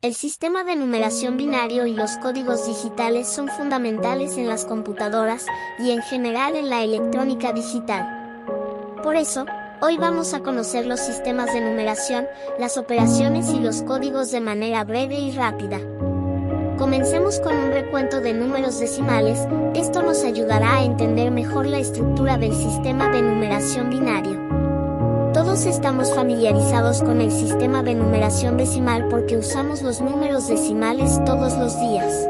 El sistema de numeración binario y los códigos digitales son fundamentales en las computadoras y en general en la electrónica digital. Por eso, hoy vamos a conocer los sistemas de numeración, las operaciones y los códigos de manera breve y rápida. Comencemos con un recuento de números decimales. Esto nos ayudará a entender mejor la estructura del sistema de numeración binario. Todos estamos familiarizados con el sistema de numeración decimal porque usamos los números decimales todos los días.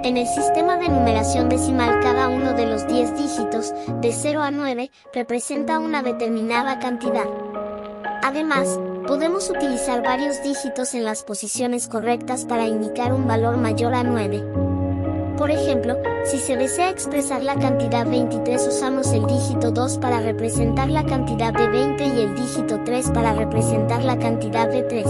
En el sistema de numeración decimal, cada uno de los 10 dígitos, de 0 a 9, representa una determinada cantidad. Además, podemos utilizar varios dígitos en las posiciones correctas para indicar un valor mayor a 9. Por ejemplo, si se desea expresar la cantidad 23, usamos el dígito 2 para representar la cantidad de 20 y el dígito 3 para representar la cantidad de 3.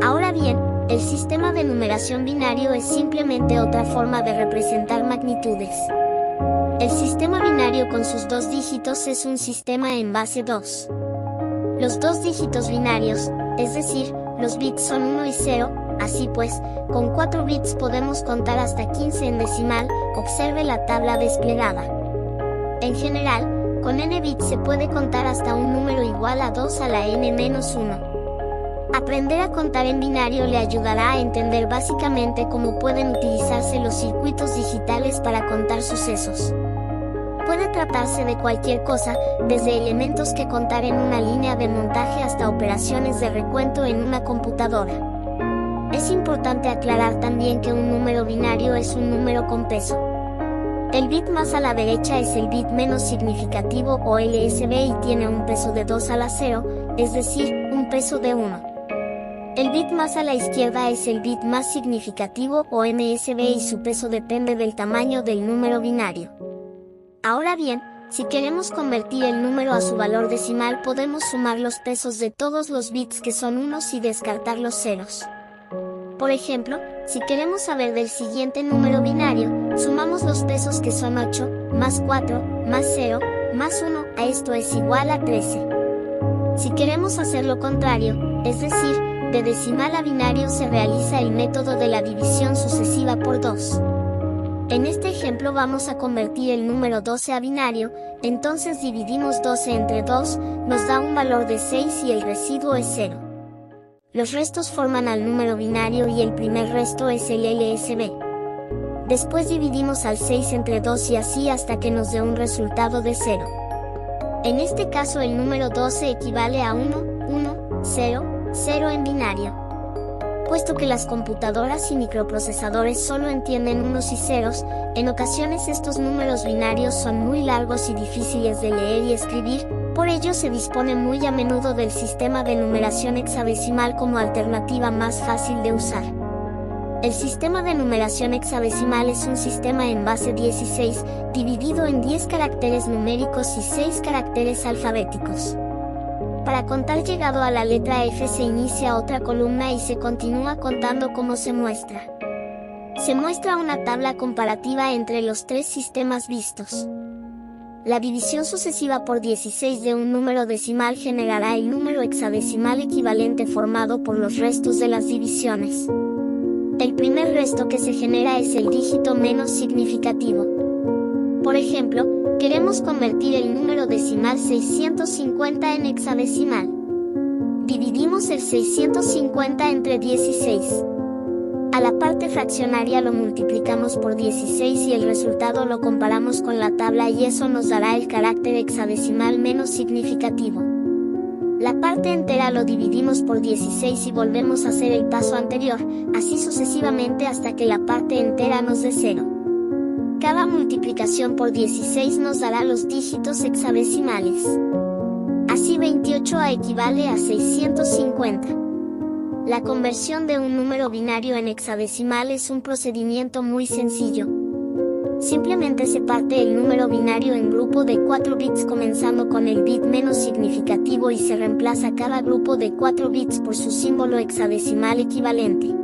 Ahora bien, el sistema de numeración binario es simplemente otra forma de representar magnitudes. El sistema binario con sus dos dígitos es un sistema en base 2. Los dos dígitos binarios, es decir, los bits son 1 y 0, así pues, con 4 bits podemos contar hasta 15 en decimal. Observe la tabla desplegada. En general, con n bits se puede contar hasta un número igual a 2 a la n-1. Aprender a contar en binario le ayudará a entender básicamente cómo pueden utilizarse los circuitos digitales para contar sucesos. Puede tratarse de cualquier cosa, desde elementos que contar en una línea de montaje hasta operaciones de recuento en una computadora. Es importante aclarar también que un número binario es un número con peso. El bit más a la derecha es el bit menos significativo o LSB y tiene un peso de 2 a la 0, es decir, un peso de 1. El bit más a la izquierda es el bit más significativo o MSB y su peso depende del tamaño del número binario. Ahora bien, si queremos convertir el número a su valor decimal, podemos sumar los pesos de todos los bits que son unos y descartar los ceros. Por ejemplo, si queremos saber del siguiente número binario, sumamos los pesos que son 8, más 4, más 0, más 1, a esto es igual a 13. Si queremos hacer lo contrario, es decir, de decimal a binario, se realiza el método de la división sucesiva por 2. En este ejemplo vamos a convertir el número 12 a binario, entonces dividimos 12 entre 2, nos da un valor de 6 y el residuo es 0. Los restos forman al número binario y el primer resto es el LSB. Después dividimos al 6 entre 2 y así hasta que nos dé un resultado de 0. En este caso el número 12 equivale a 1, 1, 0, 0 en binario. Puesto que las computadoras y microprocesadores solo entienden unos y ceros, en ocasiones estos números binarios son muy largos y difíciles de leer y escribir, por ello se dispone muy a menudo del sistema de numeración hexadecimal como alternativa más fácil de usar. El sistema de numeración hexadecimal es un sistema en base 16, dividido en 10 caracteres numéricos y 6 caracteres alfabéticos. Para contar llegado a la letra F se inicia otra columna y se continúa contando como se muestra. Se muestra una tabla comparativa entre los tres sistemas vistos. La división sucesiva por 16 de un número decimal generará el número hexadecimal equivalente formado por los restos de las divisiones. El primer resto que se genera es el dígito menos significativo. Por ejemplo, queremos convertir el número decimal 650 en hexadecimal. Dividimos el 650 entre 16. A la parte fraccionaria lo multiplicamos por 16 y el resultado lo comparamos con la tabla y eso nos dará el carácter hexadecimal menos significativo. La parte entera lo dividimos por 16 y volvemos a hacer el paso anterior, así sucesivamente hasta que la parte entera nos dé 0. Cada multiplicación por 16 nos dará los dígitos hexadecimales. Así 28A equivale a 650. La conversión de un número binario en hexadecimal es un procedimiento muy sencillo. Simplemente se parte el número binario en grupo de 4 bits comenzando con el bit menos significativo y se reemplaza cada grupo de 4 bits por su símbolo hexadecimal equivalente.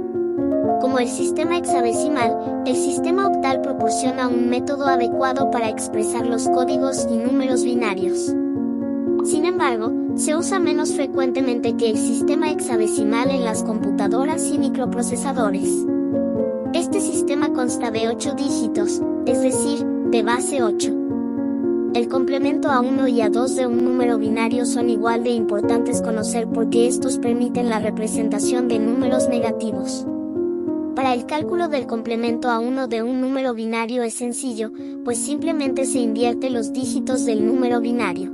Como el sistema hexadecimal, el sistema octal proporciona un método adecuado para expresar los códigos y números binarios. Sin embargo, Se usa menos frecuentemente que el sistema hexadecimal en las computadoras y microprocesadores. Este sistema consta de 8 dígitos, es decir, de base 8. El complemento A1 y A2 de un número binario son igual de importantes conocer porque estos permiten la representación de números negativos. Para el cálculo del complemento A1 de un número binario es sencillo, pues simplemente se invierte los dígitos del número binario.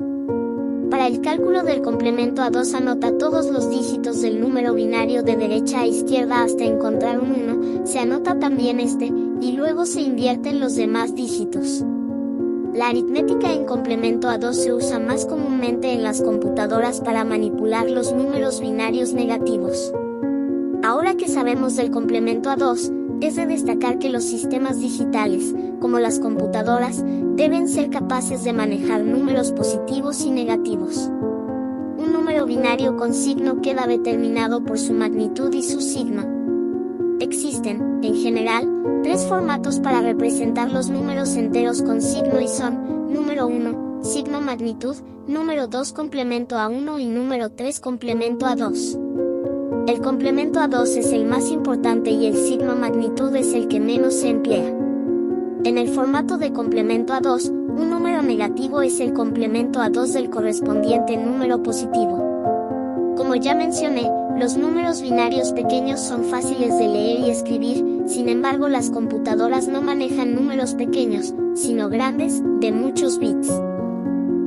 Para el cálculo del complemento A2 anota todos los dígitos del número binario de derecha a izquierda hasta encontrar un 1, se anota también este, y luego se invierten los demás dígitos. La aritmética en complemento A2 se usa más comúnmente en las computadoras para manipular los números binarios negativos. Ahora que sabemos del complemento A2, es de destacar que los sistemas digitales, como las computadoras, deben ser capaces de manejar números positivos y negativos. Un número binario con signo queda determinado por su magnitud y su signo. Existen, en general, 3 formatos para representar los números enteros con signo y son: número 1, signo magnitud, número 2 complemento A1 y número 3 complemento A2. El complemento A2 es el más importante y el signo magnitud es el que menos se emplea. En el formato de complemento A2, un número negativo es el complemento A2 del correspondiente número positivo. Como ya mencioné, los números binarios pequeños son fáciles de leer y escribir, sin embargo las computadoras no manejan números pequeños, sino grandes, de muchos bits.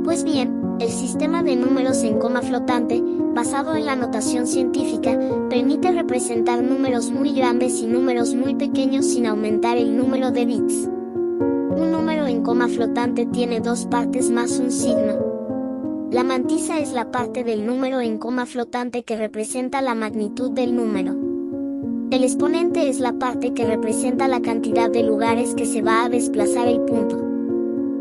Pues bien, el sistema de números en coma flotante, basado en la notación científica, permite representar números muy grandes y números muy pequeños sin aumentar el número de bits. Un número en coma flotante tiene 2 partes más un signo. La mantisa es la parte del número en coma flotante que representa la magnitud del número. El exponente es la parte que representa la cantidad de lugares que se va a desplazar el punto.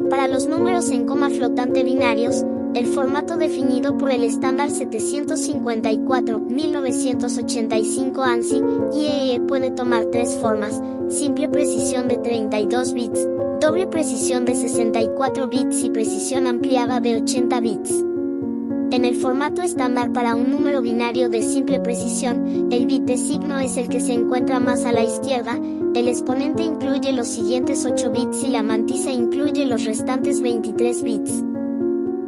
Para los números en coma flotante binarios, el formato definido por el estándar 754-1985 ANSI IEEE puede tomar 3 formas: simple precisión de 32 bits, doble precisión de 64 bits y precisión ampliada de 80 bits. En el formato estándar para un número binario de simple precisión, el bit de signo es el que se encuentra más a la izquierda, el exponente incluye los siguientes 8 bits y la mantisa incluye los restantes 23 bits.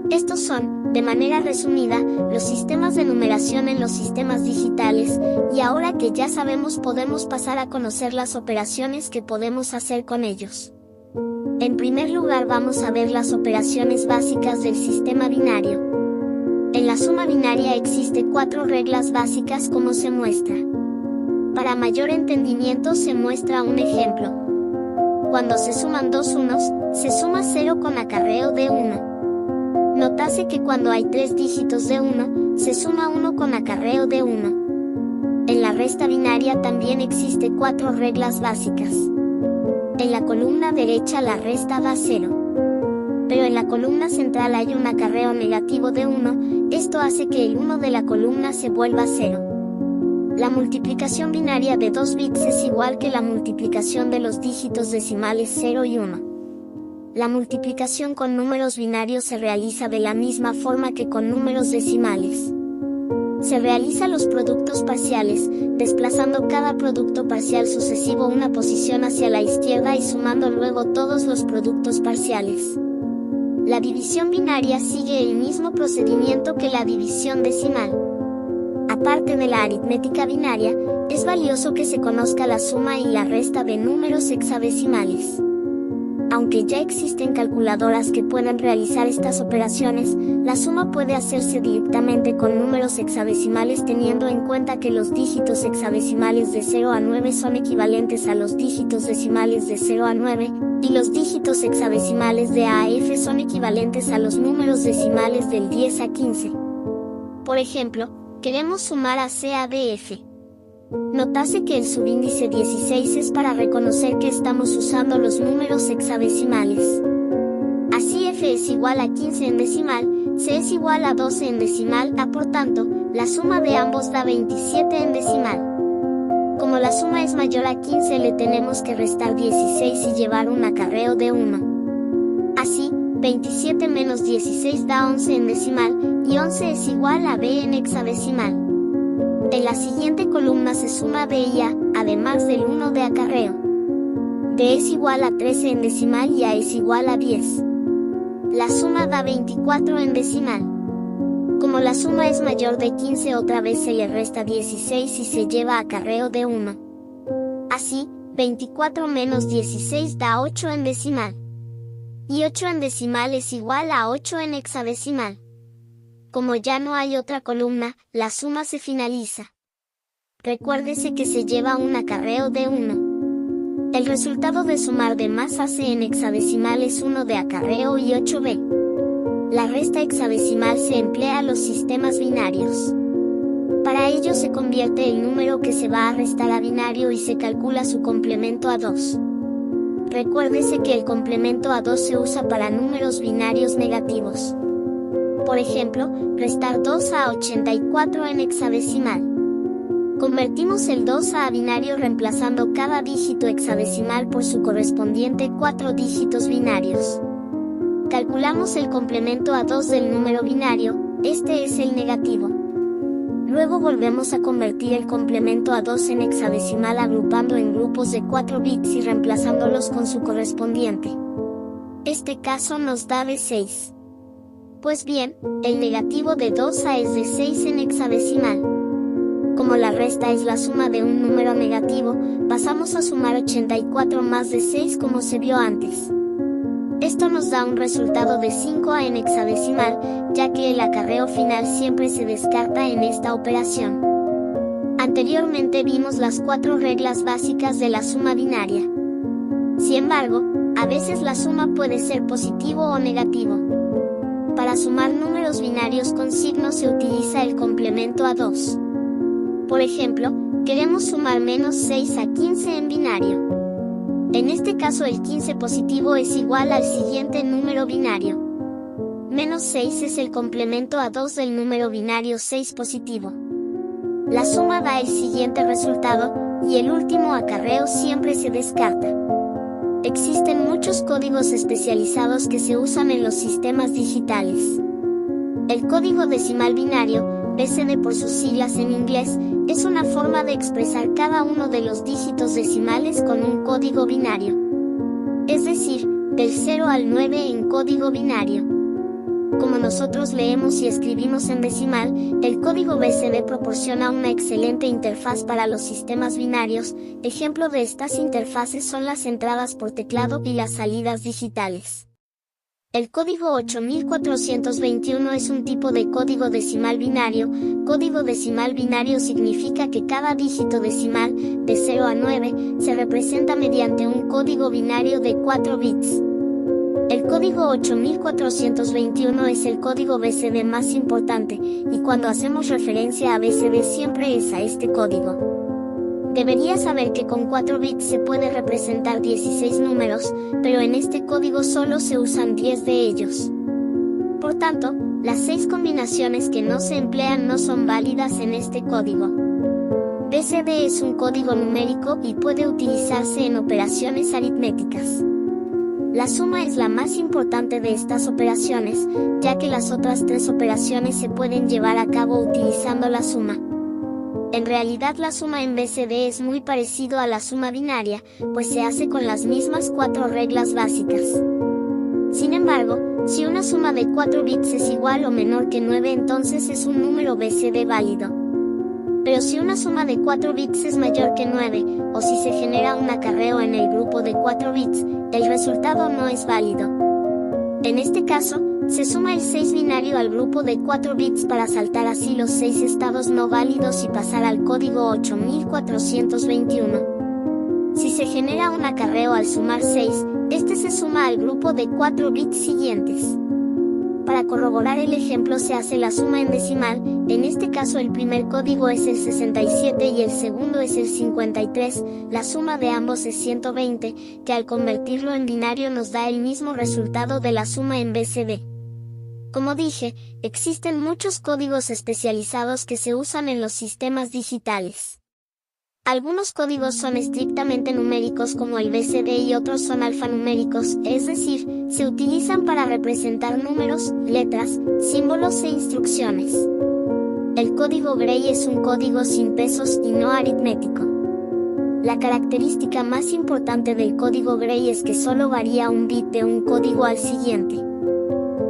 Estos son, de manera resumida, los sistemas de numeración en los sistemas digitales, y ahora que ya sabemos podemos pasar a conocer las operaciones que podemos hacer con ellos. En primer lugar vamos a ver las operaciones básicas del sistema binario. En la suma binaria existen 4 reglas básicas como se muestra. Para mayor entendimiento se muestra un ejemplo. Cuando se suman 2 unos, se suma 0 con acarreo de 1. Nótase que cuando hay 3 dígitos de 1, se suma 1 con acarreo de 1. En la resta binaria también existe 4 reglas básicas. En la columna derecha la resta da 0. Pero en la columna central hay un acarreo negativo de 1, esto hace que el 1 de la columna se vuelva 0. La multiplicación binaria de 2 bits es igual que la multiplicación de los dígitos decimales 0 y 1. La multiplicación con números binarios se realiza de la misma forma que con números decimales. Se realizan los productos parciales, desplazando cada producto parcial sucesivo una posición hacia la izquierda y sumando luego todos los productos parciales. La división binaria sigue el mismo procedimiento que la división decimal. Aparte de la aritmética binaria, es valioso que se conozca la suma y la resta de números hexadecimales. Aunque ya existen calculadoras que pueden realizar estas operaciones, la suma puede hacerse directamente con números hexadecimales teniendo en cuenta que los dígitos hexadecimales de 0 a 9 son equivalentes a los dígitos decimales de 0 a 9, y los dígitos hexadecimales de A a F son equivalentes a los números decimales del 10 a 15. Por ejemplo, queremos sumar a C a D F. Nótase que el subíndice 16 es para reconocer que estamos usando los números hexadecimales. Así F es igual a 15 en decimal, C es igual a 12 en decimal, por tanto, la suma de ambos da 27 en decimal. Como la suma es mayor a 15 le tenemos que restar 16 y llevar un acarreo de 1. Así, 27 menos 16 da 11 en decimal, y 11 es igual a b en hexadecimal. En la siguiente columna se suma b y a, además del 1 de acarreo. d es igual a 13 en decimal y a es igual a 10. La suma da 24 en decimal. Como la suma es mayor de 15, otra vez se le resta 16 y se lleva acarreo de 1. Así, 24 menos 16 da 8 en decimal. Y 8 en decimal es igual a 8 en hexadecimal. Como ya no hay otra columna, la suma se finaliza. Recuérdese que se lleva un acarreo de 1. El resultado de sumar de más a c en hexadecimal es 1 de acarreo y 8b. La resta hexadecimal se emplea en los sistemas binarios. Para ello se convierte el número que se va a restar a binario y se calcula su complemento a 2. Recuérdese que el complemento a 2 se usa para números binarios negativos. Por ejemplo, restar 2 a 84 en hexadecimal. Convertimos el 2 a binario reemplazando cada dígito hexadecimal por su correspondiente 4 dígitos binarios. Calculamos el complemento a 2 del número binario, este es el negativo. Luego volvemos a convertir el complemento a 2 en hexadecimal agrupando en grupos de 4 bits y reemplazándolos con su correspondiente. Este caso nos da de 6. Pues bien, el negativo de 2a es de 6 en hexadecimal. Como la resta es la suma de un número negativo, pasamos a sumar 84 más de 6 como se vio antes. Esto nos da un resultado de 5a en hexadecimal, ya que el acarreo final siempre se descarta en esta operación. Anteriormente vimos las 4 reglas básicas de la suma binaria. Sin embargo, a veces la suma puede ser positivo o negativo. Para sumar números binarios con signo se utiliza el complemento a 2. Por ejemplo, queremos sumar menos 6 a 15 en binario. En este caso el 15 positivo es igual al siguiente número binario. Menos 6 es el complemento a 2 del número binario 6 positivo. La suma da el siguiente resultado, y el último acarreo siempre se descarta. Existen muchos códigos especializados que se usan en los sistemas digitales. El código decimal binario, BCD por sus siglas en inglés, es una forma de expresar cada uno de los dígitos decimales con un código binario. Es decir, del 0 al 9 en código binario. Como nosotros leemos y escribimos en decimal, el código BCD proporciona una excelente interfaz para los sistemas binarios. Ejemplo de estas interfaces son las entradas por teclado y las salidas digitales. El código 8421 es un tipo de código decimal binario. Código decimal binario significa que cada dígito decimal, de 0 a 9, se representa mediante un código binario de 4 bits. El código 8421 es el código BCD más importante, y cuando hacemos referencia a BCD siempre es a este código. Deberías saber que con 4 bits se puede representar 16 números, pero en este código solo se usan 10 de ellos. Por tanto, las 6 combinaciones que no se emplean no son válidas en este código. BCD es un código numérico y puede utilizarse en operaciones aritméticas. La suma es la más importante de estas operaciones, ya que las otras 3 operaciones se pueden llevar a cabo utilizando la suma. En realidad la suma en BCD es muy parecido a la suma binaria, pues se hace con las mismas 4 reglas básicas. Sin embargo, si una suma de 4 bits es igual o menor que 9, entonces es un número BCD válido. Pero si una suma de 4 bits es mayor que 9, o si se genera un acarreo en el grupo de 4 bits, el resultado no es válido. En este caso, se suma el 6 binario al grupo de 4 bits para saltar así los 6 estados no válidos y pasar al código 8421. Si se genera un acarreo al sumar 6, este se suma al grupo de 4 bits siguientes. Para corroborar el ejemplo se hace la suma en decimal, en este caso el primer código es el 67 y el segundo es el 53, la suma de ambos es 120, que al convertirlo en binario nos da el mismo resultado de la suma en BCD. Como dije, existen muchos códigos especializados que se usan en los sistemas digitales. Algunos códigos son estrictamente numéricos como el BCD y otros son alfanuméricos, es decir, se utilizan para representar números, letras, símbolos e instrucciones. El código Gray es un código sin pesos y no aritmético. La característica más importante del código Gray es que solo varía un bit de un código al siguiente.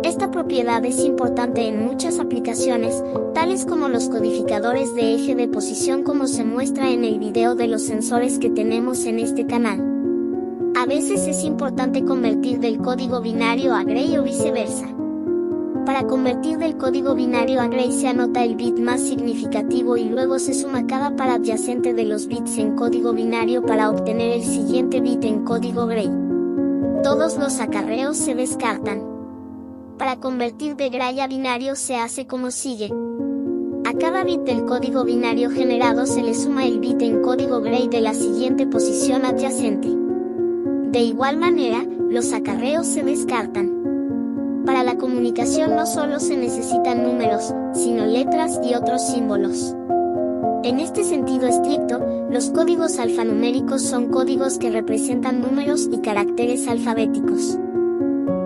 Esta propiedad es importante en muchas aplicaciones, tales como los codificadores de eje de posición como se muestra en el video de los sensores que tenemos en este canal. A veces es importante convertir del código binario a Gray o viceversa. Para convertir del código binario a Gray se anota el bit más significativo y luego se suma cada par adyacente de los bits en código binario para obtener el siguiente bit en código Gray. Todos los acarreos se descartan. Para convertir de Gray a binario se hace como sigue. A cada bit del código binario generado se le suma el bit en código Gray de la siguiente posición adyacente. De igual manera, los acarreos se descartan. Para la comunicación no solo se necesitan números, sino letras y otros símbolos. En este sentido estricto, los códigos alfanuméricos son códigos que representan números y caracteres alfabéticos.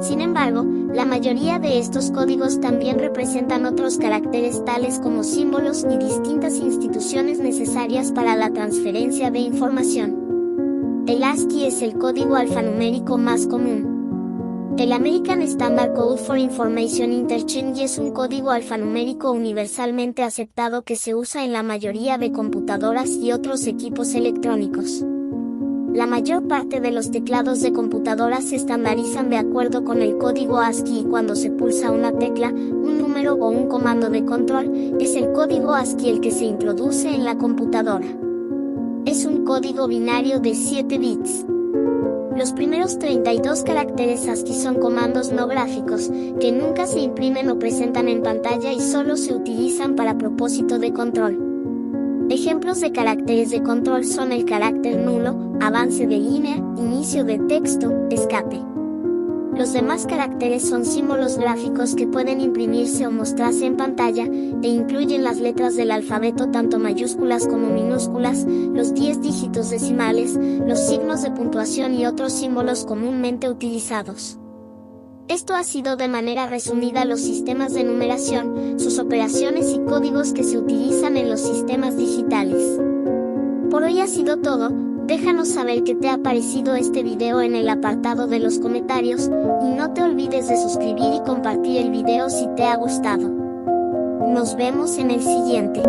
Sin embargo, la mayoría de estos códigos también representan otros caracteres tales como símbolos y distintas instituciones necesarias para la transferencia de información. El ASCII es el código alfanumérico más común. El American Standard Code for Information Interchange es un código alfanumérico universalmente aceptado que se usa en la mayoría de computadoras y otros equipos electrónicos. La mayor parte de los teclados de computadoras se estandarizan de acuerdo con el código ASCII y cuando se pulsa una tecla, un número o un comando de control, es el código ASCII el que se introduce en la computadora. Es un código binario de 7 bits. Los primeros 32 caracteres ASCII son comandos no gráficos, que nunca se imprimen o presentan en pantalla y solo se utilizan para propósito de control. Ejemplos de caracteres de control son el carácter nulo, avance de línea, inicio de texto, escape. Los demás caracteres son símbolos gráficos que pueden imprimirse o mostrarse en pantalla, e incluyen las letras del alfabeto tanto mayúsculas como minúsculas, los 10 dígitos decimales, los signos de puntuación y otros símbolos comúnmente utilizados. Esto ha sido de manera resumida los sistemas de numeración, sus operaciones y códigos que se utilizan en los sistemas digitales. Por hoy ha sido todo, déjanos saber qué te ha parecido este video en el apartado de los comentarios, y no te olvides de suscribir y compartir el video si te ha gustado. Nos vemos en el siguiente.